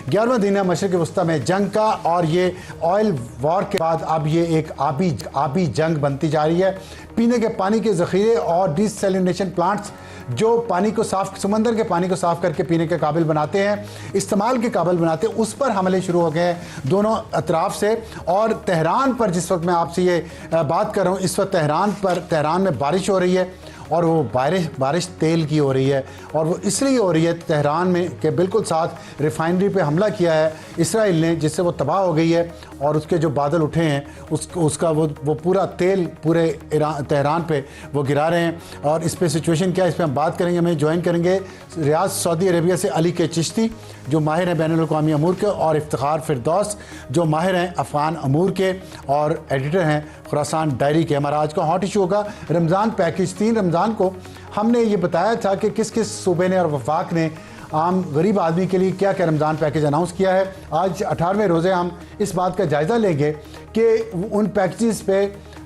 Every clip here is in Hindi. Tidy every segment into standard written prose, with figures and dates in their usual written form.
11वां दिन है मशरिक़ वस्ता में जंग का, और ये ऑयल वॉर के बाद अब ये एक आबी जंग बनती जा रही है। पीने के पानी के ज़ख़ीरे और डिसैलिनेशन प्लांट्स जो पानी को साफ, समंदर के पानी को साफ करके पीने के काबिल बनाते हैं, इस्तेमाल के काबिल बनाते हैं, उस पर हमले शुरू हो गए हैं दोनों अतराफ से। और तेहरान पर जिस वक्त मैं आपसे ये बात कर रहा हूँ, इस वक्त तेहरान में बारिश हो रही है, और वो बारिश तेल की हो रही है, और वो इसलिए हो रही है तेहरान में के बिल्कुल साथ रिफाइनरी पे हमला किया है इसराइल ने, जिससे वो तबाह हो गई है, और उसके जो बादल उठे हैं उसका वो पूरा तेल पूरे तेहरान पे वो गिरा रहे हैं। और इस पे सिचुएशन क्या है, इस पर हम बात करेंगे। हमें ज्वाइन करेंगे रियाद सऊदी अरेबिया से अली के चिश्ती, जो माहिर हैं बैनुल अक़वामी अमूर के, और इफ्तिखार फिरदौस, जो माहिर हैं अफ़गान अमूर के और एडिटर हैं खुरासान डायरी के। हमारा आज का हॉट इशू होगा रमज़ान पैकेज। 3 रमज़ान को हमने ये बताया था कि किस किस सूबे ने और वफाक ने आम गरीब आदमी के लिए क्या क्या रमज़ान पैकेज अनाउंस किया है। आज 18वें रोज़े हम इस बात का जायज़ा लेंगे कि उन पैकेजेस पे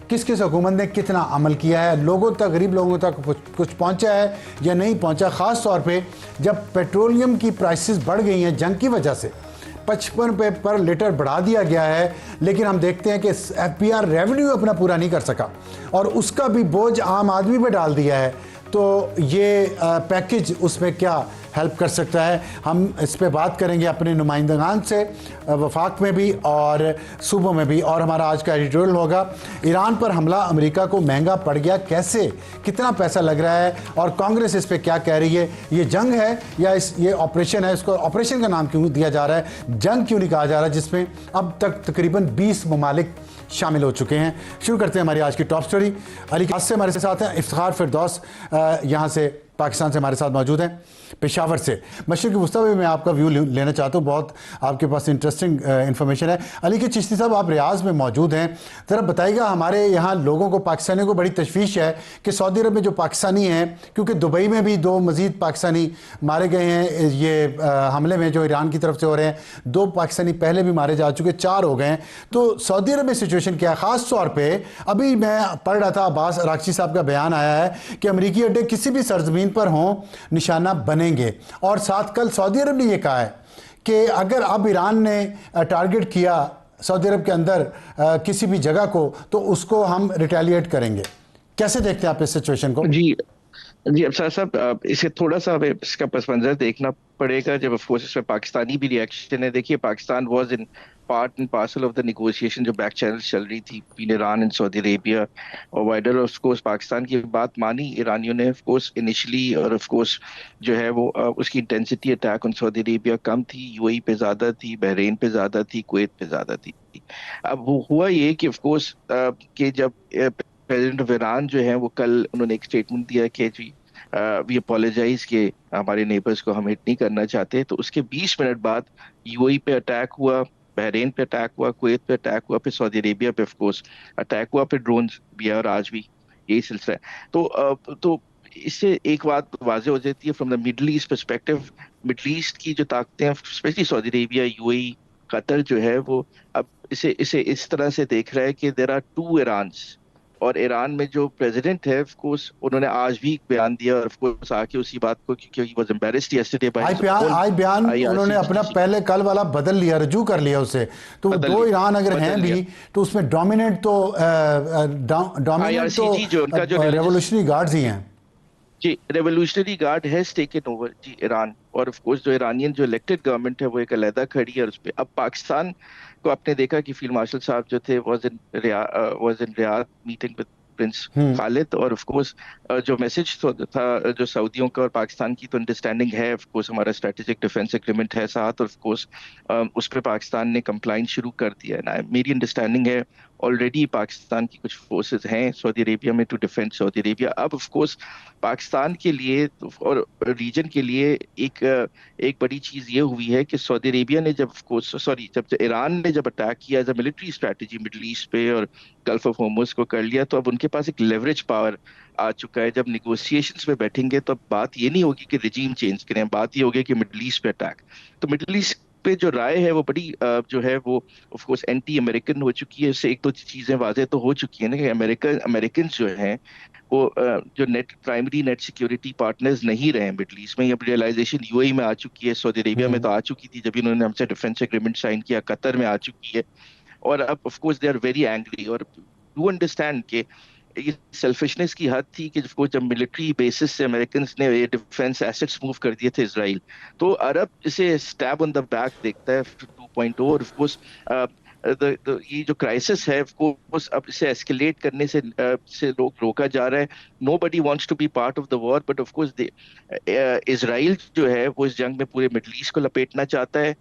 किस किस हुकूमत ने कितना अमल किया है, लोगों तक, गरीब लोगों तक कुछ पहुंचा है या नहीं पहुंचा। ख़ास तौर पे जब पेट्रोलियम की प्राइसेस बढ़ गई हैं जंग की वजह से, 55 रुपये पर लीटर बढ़ा दिया गया है, लेकिन हम देखते हैं कि FPR रेवेन्यू अपना पूरा नहीं कर सका और उसका भी बोझ आम आदमी पे डाल दिया है। तो ये पैकेज उसमें क्या हेल्प कर सकता है, हम इस पे बात करेंगे अपने नुमाइंदगान से, वफाक में भी और सूबों में भी। और हमारा आज का एडिटोरियल होगा ईरान पर हमला अमेरिका को महंगा पड़ गया कैसे, कितना पैसा लग रहा है, और कांग्रेस इस पे क्या कह रही है। ये जंग है या ये ऑपरेशन है, इसको ऑपरेशन का नाम क्यों दिया जा रहा है, जंग क्यों नहीं कहा जा रहा है, जिसमें अब तक तकरीबन 20 ममालिक शामिल हो चुके हैं। शुरू करते हैं हमारी आज की टॉप स्टोरी। अली के से हमारे साथ हैं इफ्तिखार फिरदौस, यहाँ से पाकिस्तान से हमारे साथ मौजूद हैं, पेशावर से। मशरिक़ वस्ता में मैं आपका व्यू लेना चाहता हूँ, बहुत आपके पास इंटरेस्टिंग इंफॉर्मेशन है। अली के चिश्ती साहब, आप रियाज में मौजूद हैं, ज़रा बताइएगा, हमारे यहाँ लोगों को, पाकिस्तानियों को बड़ी तशवीश है कि सऊदी अरब में जो पाकिस्तानी हैं, क्योंकि दुबई में भी 2 मज़ीद पाकिस्तानी मारे गए हैं ये हमले में जो ईरान की तरफ से हो रहे हैं, 2 पाकिस्तानी पहले भी मारे जा चुके, 4 हो गए हैं। तो सऊदी अरब में सिचुएशन क्या है? ख़ास तौर पर अभी मैं पढ़ रहा था, अब्बास अरागची साहब का बयान आया है कि अमरीकी अड्डे किसी भी सरजमीन पर हों निशाना बनेंगे, और साथ कल सऊदी अरब ने यह कहा है कि अगर अब ईरान ने टारगेट किया सऊदी अरब के अंदर किसी भी जगह को, तो उसको हम रिटेलिएट करेंगे। कैसे देखते हैं आप इस सिचुएशन को? जी अफसर साहब, इसे थोड़ा सा इसका पस मंजर देखना पड़ेगा, जब ऑफ कोर्स इसमें पाकिस्तानी भी रिएक्शन है। देखिए, Pakistan was in part and parcel of the negotiation जो बैक चैनल चल रही थी between Iran and Saudi Arabia, और वाइडर ऑफ कोर्स पाकिस्तान की बात मानी ईरानियों ने ऑफ कोर्स इनिशियली, और ऑफ कोर्स जो है वो उसकी intensity attack on Saudi Arabia कम थी, यूएई पे ज्यादा थी, बहरीन पे ज्यादा थी, कुवैत पे ज्यादा थी। अब वो हुआ ये कि ऑफ कोर्स कि जब प्रेसिडेंट ऑफ ईरान जो है वो कल उन्होंने एक स्टेटमेंट दिया कि जी वी अपोलोजाइज के हमारे नेबर्स को हम हिट नहीं करना चाहते, तो उसके 20 मिनट बाद यूएई पे अटैक हुआ, बहरीन पे अटैक हुआ, कुवैत पे अटैक हुआ, फिर सऊदी अरेबिया पे ऑफ कोर्स अटैक हुआ, फिर ड्रोन्स भी है, और आज भी यही सिलसिला है। तो इससे एक बात वाज़ेह हो जाती है from the middle east perspective. Middle east की जो ताकतें हैं, specially Saudi Arabia, UAE, Qatar जो है वो अब इसे इसे इस तरह से देख रहा है कि देयर आर 2 ईरान्स, और ईरान में जो प्रेसिडेंट है ऑफ कोर्स उन्होंने आज भी एक बयान दिया, और ऑफ कोर्स आके उसी बात को, क्योंकि he was embarrassed yesterday by आज बयान उन्होंने अपना पहले कल वाला बदल लिया, रजू कर लिया उसे। तो 2 ईरान अगर हैं भी, तो उसमें डोमिनेंट तो रेवोल्यूशनरी गार्ड्स ही हैं। जी, revolutionary guard has taken over जी ईरान, और ऑफ कोर्स जो ईरानियन जो इलेक्टेड गवर्नमेंट है वो एक अलहदा खड़ी है, और उस पे अब पाकिस्तान को आपने देखा कि फील्ड मार्शल साहब जो थे was in Riyadh meeting with Prince Khalid, और ऑफ कोर्स जो मैसेज था जो सऊदियों का और पाकिस्तान की तो अंडरस्टैंडिंग है, ऑफ कोर्स हमारा स्ट्रेटेजिक डिफेंस एग्रीमेंट है साथ, और ऑफ कोर्स उस पर पाकिस्तान ने कंप्लाइंस शुरू कर दिया है ना। मेरी अंडरस्टैंडिंग है ऑलरेडी पाकिस्तान की कुछ फोर्सेस हैं सऊदी अरेबिया में टू डिफेंड सऊदी अरेबिया। अब ऑफ कोर्स पाकिस्तान के लिए और रीजन के लिए एक बड़ी चीज ये हुई है कि सऊदी अरेबिया ने जब ईरान ने जब अटैक किया as a military strategy Middle East पे और गल्फ ऑफ होर्मुज को कर लिया, तो अब उनके पास एक लेवरेज पावर आ चुका है। जब निगोशिएशंस में बैठेंगे तो अब बात ये नहीं होगी कि रिजीम चेंज करें, बात ये होगी कि मिडल ईस्ट पे अटैक। तो मिडल ईस्ट पे जो राय है वो बड़ी जो है वो ऑफ कोर्स एंटी अमेरिकन हो चुकी है। इससे एक दो चीजें वाजह तो हो चुकी है ना कि अमेरिकन जो हैं वो जो net primary net security partners नहीं रहे मिडल ईस्ट में। अब रियलाइजेशन यूएई में आ चुकी है, सऊदी अरेबिया में हम्म। तो आ चुकी थी जब इन्होंने हमसे डिफेंस एग्रीमेंट साइन किया, कतर में आ चुकी है। और अब of course they are very angry और डू अंडरस्टैंड कि ये सेल्फिशनेस की हद थी कि जब मिलिट्री बेसिस से अमेरिकन ने ये डिफेंस एसेट्स मूव कर दिए थे इसराइल, तो अरब इसे स्टैब ऑन द बैक देखता है 2.0। और ऑफ कोर्स ये जो क्राइसिस है ऑफ कोर्स अब इसे एस्केलेट करने से रोका जा रहा है। Nobody wants to be part of the war, but of course Israel जो है वो इस जंग में पूरे मिडल ईस्ट को लपेटना चाहता है।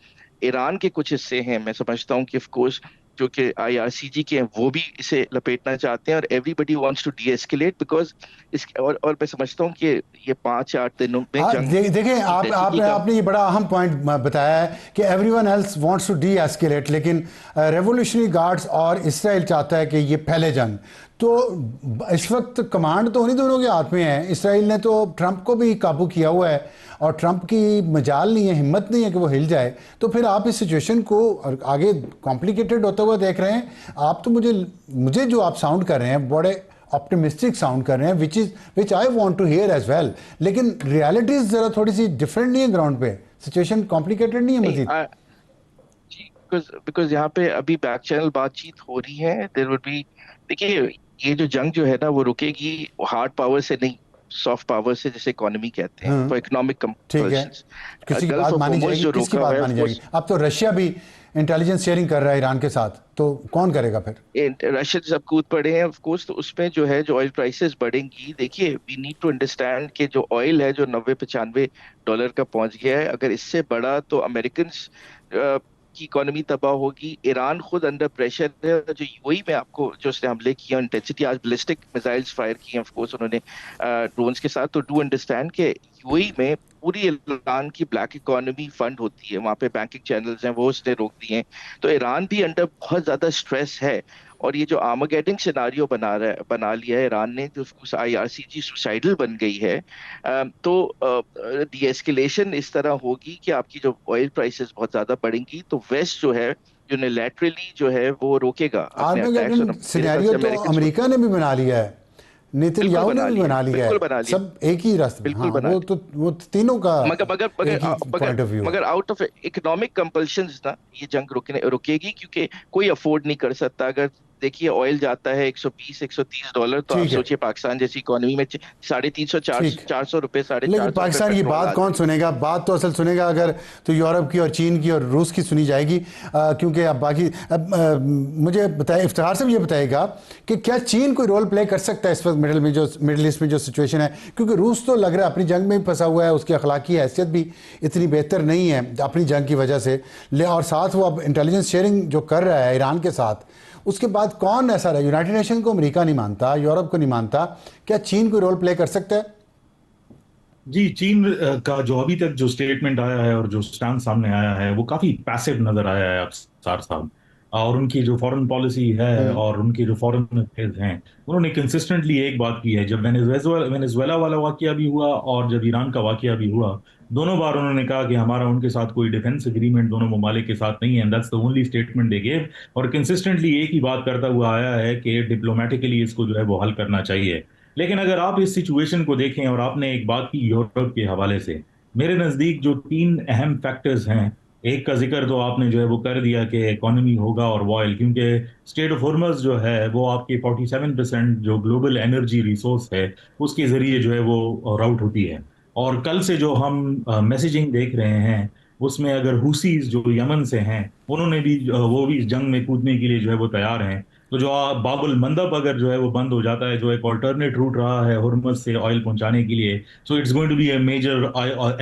ईरान के कुछ हिस्से हैं, मैं समझता हूँ कि ऑफ कोर्स जो कि आईआरसीजी के हैं वो भी इसे लपेटना चाहते हैं, और everybody wants to de-escalate because इस और मैं समझता हूँ कि ये 5-8 दिनों में हाँ जंग देखिए, इंटेंसिटी का। आपने ये बड़ा अहम पॉइंट बताया है कि everyone else wants to de-escalate, लेकिन रेवोल्यूशनरी गार्ड्स और इसराइल चाहता है कि ये फैले जंग। तो इस वक्त कमांड तो उन्हीं दोनों के हाथ में है। इसराइल ने तो ट्रंप को भी काबू किया हुआ है और ट्रंप की मजाल नहीं है, हिम्मत नहीं है कि वो हिल जाए। तो फिर आप इस सिचुएशन को आगे कॉम्प्लिकेटेड होते हुए देख रहे हैं। आप तो मुझे जो आप साउंड कर रहे हैं बड़े ऑप्टिमिस्टिक साउंड कर रहे हैं, which I want to hear as well, लेकिन रियलिटीज जरा थोड़ी सी डिफरेंट नहीं है ग्राउंड पे। सिचुएशन कॉम्प्लिकेटेड नहीं है नहीं मजीद? जी, बिकॉज बिकॉज यहाँ पे अभी बैक चैनल बातचीत हो रही है। देयर वुड बी, देखिए ये जो जंग जो है ना वो रुकेगी हार्ड पावर से नहीं, सॉफ्ट पावर से, जैसे इकोनॉमी कहते हैं, हाँ फॉर इकोनॉमिक ठीक है, कंपल्शंस। किसी की गल्फ बात ऑफ मानी होर्मुज जाएगी? जो किसकी रोका हुआ बात है मानी ऑफ जाएगी? कोर्स, अब तो रशिया भी इंटेलिजेंस शेयरिंग कर रहा है ईरान के साथ, तो कौन करेगा फिर? रशियन सब कूद पड़े हैं ऑफ कोर्स। तो उसमें जो है जो ऑयल प्राइसेस बढ़ेंगी, देखिए वी नीड टू अंडरस्टैंड कि जो ऑयल है जो 90-95 डॉलर का पहुंच गया है, अगर इससे बढ़ा तो अमेरिकन की इकोनॉमी तबाह होगी। ईरान खुद अंडर प्रेशर है। और जो यूएई में आपको जो उसने हमले किए इंटेंसिटी, आज बैलिस्टिक मिसाइल्स फायर किए ऑफ कोर्स उन्होंने ड्रोन्स के साथ, तो डू अंडरस्टैंड कि यूएई में पूरी ईरान की ब्लैक इकोनॉमी फंड होती है, वहां पे बैंकिंग चैनल्स हैं वो उसने रोक दिए हैं। तो ईरान भी अंडर बहुत ज्यादा स्ट्रेस है। और ये जो आर्मागेडिंग सिनारियो बना लिया है ईरान ने, जो आईआरसीजी सुसाइडल बन गई है, तो डी एस्केलेशन इस तरह होगी कि आपकी जो ऑयल प्राइसेस बहुत ज्यादा बढ़ेंगी, तो वेस्ट जो है यूनिलैटरली जो है वो रोकेगा अपने अटैक्स। आर्मेगेडन और मेरे ख्याल सिनेरियो से तो अमेरिकन अमेरिका ने भी बना लिया है, बिल्कुल नेतन्याहू ने बना भी लिया, बना लिया बिल्कुल है, बना लिया, सब एक ही रास्ते में। बिल्कुल हाँ बना लिया। वो तीनों का मगर मगर मगर एक ही मगर पॉइंट ऑफ व्यू है। मगर आउट ऑफ इकोनॉमिक कंपल्शंस ना ये जंग रुकेगी, क्योंकि कोई अफोर्ड नहीं कर सकता। अगर देखिए ऑयल जाता है 120-130 डॉलर, तो आप ठीक है, सोचिए पाकिस्तान जैसी इकोनॉमी में 350 चार ठीक। 400 रुपए, साढ़े लेकिन चार सौ रुपए पाकिस्तान की पेट्रोल बात आ कौन जाएगी। सुनेगा? बात तो असल सुनेगा अगर तो यूरोप की और चीन की और रूस की सुनी जाएगी। क्योंकि अब बाकी मुझे बताए, इफ्तिखार से भी ये बताएगा कि क्या चीन कोई रोल प्ले कर सकता है इस वक्त मिडिल ईस्ट में जो सिचुएशन है? क्योंकि रूस तो लग रहा है अपनी जंग में ही फंसा हुआ है, उसकी अखलाकी हैसियत भी इतनी बेहतर नहीं है अपनी जंग की वजह से। और साथ वो अब इंटेलिजेंस शेयरिंग जो कर रहा है ईरान के साथ, उसके बाद कौन ऐसा रहा? यूनाइटेड नेशन को अमेरिका नहीं मानता, यूरोप को नहीं मानता, क्या चीन कोई रोल प्ले कर सकता है? जी, चीन का जो अभी तक जो स्टेटमेंट आया है और जो स्टैंड सामने आया है वो काफी पैसिव नजर आया है अफसार साहब। और उनकी जो फॉरेन पॉलिसी है और उनके जो फॉरेन अफेयर्स हैं, उन्होंने कंसिस्टेंटली एक बात की है। जब वेनेजुएला वाला वाकया भी हुआ और जब ईरान का वाकया भी हुआ, दोनों बार उन्होंने कहा कि हमारा उनके साथ कोई डिफेंस एग्रीमेंट दोनों ममालिक के साथ नहीं है, and that's the only statement they gave. और कंसिस्टेंटली एक ही बात करता हुआ आया है कि डिप्लोमेटिकली इसको जो है वो हल करना चाहिए। लेकिन अगर आप इस सिचुएशन को देखें, और आपने एक बात की यूरोप के हवाले से, मेरे नज़दीक जो तीन अहम फैक्टर्स हैं, एक का जिक्र तो आपने जो है वो कर दिया कि इकोनॉमी होगा और ऑयल, क्योंकि स्टेट ऑफ हॉर्मज़ जो है वो आपके 47% जो ग्लोबल एनर्जी रिसोर्स है उसके ज़रिए जो है वो राउट होती है। और कल से जो हम मैसेजिंग देख रहे हैं उसमें अगर हुसीज जो यमन से हैं, उन्होंने भी वो भी इस जंग में कूदने के लिए जो है वो तैयार हैं। तो जो बाबुल मंदब अगर जो है वो बंद हो जाता है, जो एक ऑल्टरनेट रूट रहा है हुर्मुज से ऑयल पहुंचाने के लिए, so it's going to be a major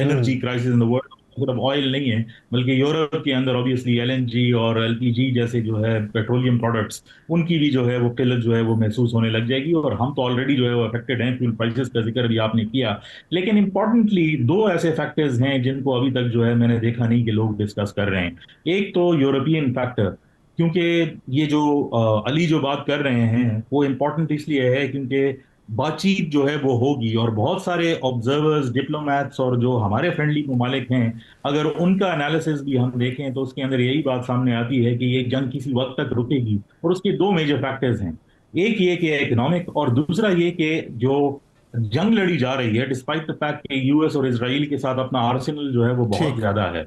energy crisis in the world. सिर्फ ऑयल नहीं है बल्कि यूरोप के अंदर ऑब्वियसली एलएनजी और एलपीजी जैसे जो है पेट्रोलियम प्रोडक्ट्स, उनकी भी जो है वो किल्लत जो है वो महसूस होने लग जाएगी। और हम तो ऑलरेडी जो है वो अफेक्टेड हैं, फ्यूल प्राइसेस का जिक्र भी आपने किया। लेकिन इंपॉर्टेंटली दो ऐसे फैक्टर्स हैं जिनको अभी तक जो है मैंने देखा नहीं कि लोग डिस्कस कर रहे हैं। एक तो यूरोपियन फैक्टर, क्योंकि ये जो अली जो बात कर रहे हैं वो इम्पोर्टेंट इसलिए है क्योंकि बातचीत जो है वो होगी, और बहुत सारे ऑब्जर्वर्स, डिप्लोमैट्स और जो हमारे फ्रेंडली ममालिक हैं, अगर उनका एनालिसिस भी हम देखें तो उसके अंदर यही बात सामने आती है कि ये जंग किसी वक्त तक रुकेगी। और उसके दो मेजर फैक्टर्स हैं, एक ये कि इकोनॉमिक, और दूसरा ये कि जो जंग लड़ी जा रही है, डिस्पाइट द फैक्ट कि यूएस और इसराइल के साथ अपना आर्सेनल जो है वो बहुत ठीक। ज्यादा है,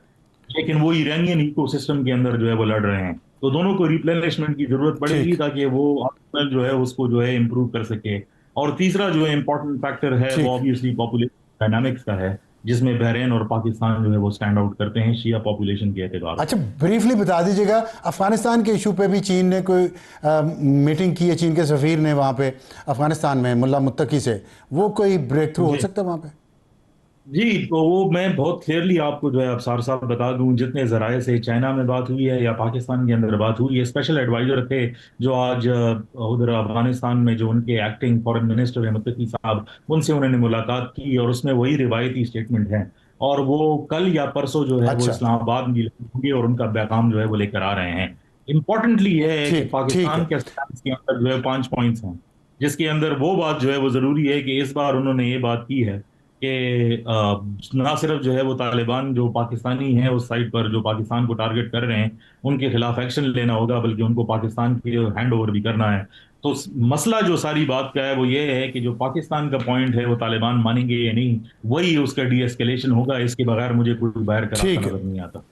लेकिन वो ईरानियन इकोसिस्टम के अंदर जो है वो लड़ रहे हैं, तो दोनों को रिप्लेनिशमेंट की जरूरत पड़ेगी ठीक। ताकि वो आर्सेनल जो है उसको जो है इम्प्रूव कर सके। और तीसरा जो है इंपॉर्टेंट फैक्टर है वो ठीक। ऑब्वियसली पॉपुलेशन डायनामिक्स का है, जिसमें बहरीन और पाकिस्तान जो है वो स्टैंड आउट करते हैं शिया पॉपुलेशन के एतबार अच्छा, से। ब्रीफली बता दीजिएगा, अफगानिस्तान के इशू पे भी चीन ने कोई मीटिंग की है? चीन के सफीर ने वहाँ पे अफगानिस्तान में मुल्ला मुत्तकी से, वो कोई ब्रेक थ्रू हो जी सकता है वहाँ पे? जी, तो वो मैं बहुत क्लियरली आपको जो है अफसार साहब बता दूं, जितने जराये से चाइना में बात हुई है या पाकिस्तान के अंदर बात हुई है, स्पेशल एडवाइजर थे जो आज उधर अफगानिस्तान में जो उनके एक्टिंग फॉरेन मिनिस्टर है मुत्तकी साहब, उनसे उन्होंने मुलाकात की और उसमें वही रिवायती स्टेटमेंट है, और वो कल या परसों जो है वो अच्छा। इस्लामाबाद में होंगे और उनका पैगाम जो है वो लेकर आ रहे हैं। इम्पोर्टेंटली ये है कि ठीक। ठीक पाकिस्तान है। के स्टैंड के अंदर जो है 5 पॉइंट्स हैं, जिसके अंदर वो बात जो है वो जरूरी है कि इस बार उन्होंने ये बात की है कि ना सिर्फ जो है वो तालिबान जो पाकिस्तानी हैं उस साइड पर जो पाकिस्तान को टारगेट कर रहे हैं उनके खिलाफ एक्शन लेना होगा, बल्कि उनको पाकिस्तान की हैंड ओवर भी करना है। तो मसला जो सारी बात का है वो ये है कि जो पाकिस्तान का पॉइंट है वो तालिबान मानेंगे या नहीं, वही उसका डी एस्केलेशन होगा, इसके बगैर मुझे कोई बाहर का रास्ता ठीक है। नजर नहीं आता।